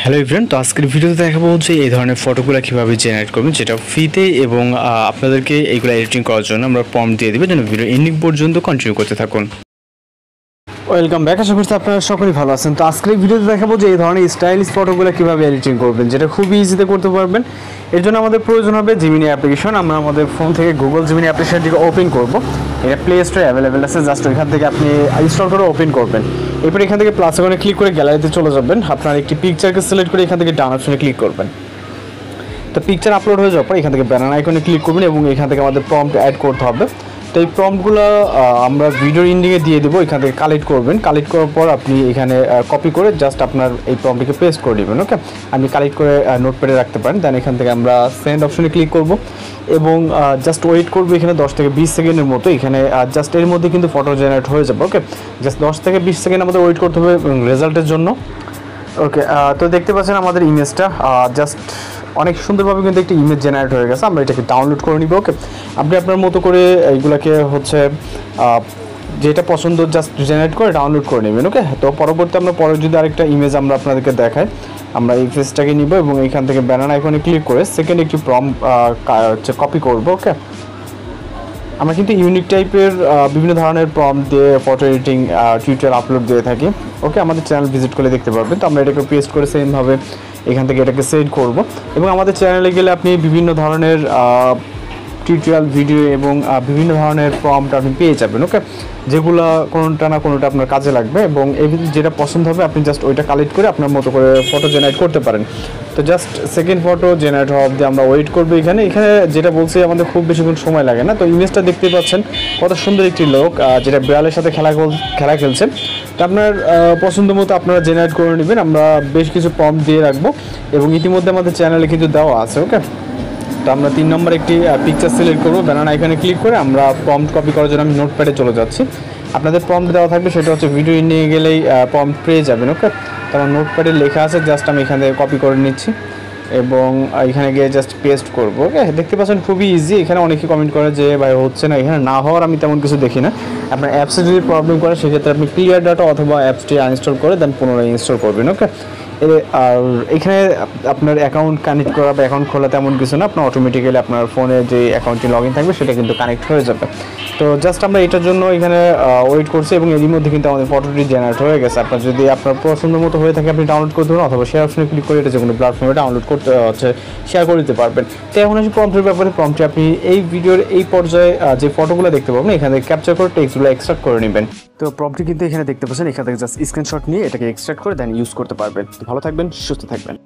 Hello everyone, তো আজকের ভিডিওতে দেখাবো হচ্ছে এই ধরনের ফটোগুলো কীভাবে জেনারেট করবেন, যেটা ফ্রিতে এবং আপনাদেরকে এইগুলো এডিটিং করার জন্য আমরা প্রম্পট দিয়ে দেবো, যেন ভিডিও এন্ডিং পর্যন্ত কন্টিনিউ করতে থাকুন। ওয়েলকাম ব্যাক, আশা করছি আপনারা সকলেই ভালো আছেন। তো আজকের ভিডিওতে দেখাবো যে এই ধরনের স্টাইলিশ ফটোগুলো কীভাবে এডিটিং করবেন, যেটা খুবই ইজিতে করতে পারবেন। এর জন্য আমাদের প্রয়োজন হবে জিমিনি অ্যাপ্লিকেশন। আমরা আমাদের ফোন থেকে গুগল জিমিনি অ্যাপ্লিকেশনটিকে ওপেন করব। এটা প্লে স্টোরে অ্যাভেলেবেল আছে, জাস্ট ওইখান থেকে আপনি ইনস্টল করে ওপেন করবেন। এরপর এখান থেকে প্লাস আইকনে ক্লিক করে গ্যালারিতে চলে যাবেন। আপনার একটি পিকচারকে সিলেক্ট করে এখান থেকে ডান অপশনে ক্লিক করবেন। তো পিকচার আপলোড হয়ে যাওয়ার পর এখান থেকে ব্যানার আইকনে ক্লিক করবেন এবং এখান থেকে আমাদের প্রম্পট অ্যাড করতে হবে। তো এই প্রম্পটগুলো আমরা ভিডিওর এন্ডিংয়ে দিয়ে দেবো। এখান থেকে কালেক্ট করবেন। কালেক্ট করার পর আপনি এখানে কপি করে জাস্ট আপনার এই প্রম্পটটিকে পেস্ট করে দেবেন। ওকে, আপনি কালেক্ট করে নোটপ্যাডে রাখতে পারেন। দেন এখান থেকে আমরা সেন্ড অপশনে ক্লিক করব এবং জাস্ট ওয়েট করবো এখানে 10 থেকে 20 সেকেন্ডের মতো। এখানে জাস্ট এর মধ্যে কিন্তু ফটো জেনারেট হয়ে যাবে। ওকে, জাস্ট 10 থেকে 20 সেকেন্ড আমাদের ওয়েট করতে হবে রেজাল্টের জন্য। ওকে, তো দেখতে পাচ্ছেন আমাদের ইমেজটা জাস্ট অনেক সুন্দরভাবে কিন্তু একটি ইমেজ জেনারেট হয়ে গেছে। আমরা এটাকে ডাউনলোড করে নিব। ওকে, আপনি আপনার মতো করে এইগুলাকে হচ্ছে যেটা পছন্দ জাস্ট জেনারেট করে ডাউনলোড করে নেবেন। ওকে, তো পরবর্তী আমরা পরে যদি আরেকটা ইমেজ আমরা আপনাদেরকে দেখাই, আমরা এই ফেসটাকে নিব এবং এখান থেকে ব্যানার আইকনে ক্লিক করে সেকেন্ড একটি প্রম্পট হচ্ছে কপি করব। ওকে, আমরা কিন্তু ইউনিক টাইপের বিভিন্ন ধরনের প্রম্পট দিয়ে ফটো এডিটিং টিউটোরিয়াল আপলোড দিয়ে থাকি। ওকে, আমাদের চ্যানেল ভিজিট করে দেখতে পারবেন। তো আমরা এটাকে পেস্ট করে সেমভাবে এখান থেকে এটাকে সেট করব এবং আমাদের চ্যানেলে গেলে আপনি বিভিন্ন ধরনের টিউটোরিয়াল ভিডিও এবং বিভিন্ন ধরনের প্রম্পট আপনি পেয়ে যাবেন। ওকে, যেগুলো কোনোটা না কোনোটা আপনার কাজে লাগবে এবং এই যেটা পছন্দ হবে আপনি জাস্ট ওইটা কালেক্ট করে আপনার মতো করে ফটো জেনারেট করতে পারেন। তো জাস্ট সেকেন্ড ফটো জেনারেট হওয়া অবধি আমরা ওয়েট করবো। এখানে যেটা বলছি আমাদের খুব বেশিক্ষণ সময় লাগে না। তো ইমেজটা দেখতেই পাচ্ছেন কত সুন্দর একটি লোক যেটা বিড়ালের সাথে খেলা খেলছেন। তো আপনার পছন্দ মতো আপনারা জেনারেট করে নেবেন। আমরা বেশ কিছু প্রম্পট দিয়ে রাখবো এবং ইতিমধ্যে আমাদের চ্যানেলে কিন্তু দেওয়া আছে। ওকে, তো আমরা 3 নম্বর একটি পিকচার সিলেক্ট করবো। ব্যানার আইকনে ক্লিক করে আমরা প্রম্পট কপি করার জন্য আমি নোটপ্যাডে চলে যাচ্ছি। আপনাদের প্রম্পট দেওয়া থাকবে, সেটা হচ্ছে ভিডিও নিয়ে গেলেই প্রম্পট পেয়ে যাবেন। ওকে, তো আমার নোটপ্যাডে লেখা আছে, জাস্ট আমি এখান থেকে কপি করে নিচ্ছি এবং এখানে গিয়ে জাস্ট পেস্ট করবো। ওকে, দেখতে পাচ্ছেন খুবই ইজি। এখানে অনেকেই কমেন্ট করে যে ভাই হচ্ছে না, এখানে না হওয়ার আমি তেমন কিছু দেখি না। আপনার অ্যাপসে যদি প্রবলেম করে সেক্ষেত্রে আপনি ক্লিয়ার ডাটা অথবা অ্যাপসটি আনইনস্টল করে দেন পুনরায় ইনস্টল করবেন। ওকে, আর এখানে আপনার অ্যাকাউন্ট কানেক্ট করা বা অ্যাকাউন্ট খোলা তেমন কিছু না, আপনার অটোমেটিক্যালি আপনার ফোনে যে অ্যাকাউন্টটি লগ ইন থাকবে সেটা কিন্তু কানেক্ট হয়ে যাবে। তো জাস্ট আমরা এটার জন্য এখানে ওয়েট করছি এবং এরই মধ্যে কিন্তু আমাদের ফটোটি জেনারেট হয়ে গেছে। আপনার যদি আপনার পছন্দ মতো হয়ে থাকে আপনি ডাউনলোড করতে পারেন অথবা শেয়ার অপশনে ক্লিক করে এটা যে কোনো প্ল্যাটফর্মে ডাউনলোড করতে শেয়ার করে দিতে পারবেন। তো এখন আসি প্রম্পটের ব্যাপারে। প্রম্পটে আপনি এই ভিডিওর এই পর্যায়ে যে ফটোগুলো দেখতে পাবেন এখান থেকে ক্যাপচার করে টেক্সটগুলো এক্সট্রাক্ট করে নেবেন। তো প্রম্পটটি কিন্তু এখানে দেখতে পাচ্ছেন, এখান থেকে জাস্ট স্ক্রিনশট নিয়ে এটাকে এক্সট্রাক্ট করে দেন ইউজ করতে পারবেন। তো ভালো থাকবেন, সুস্থ থাকবেন।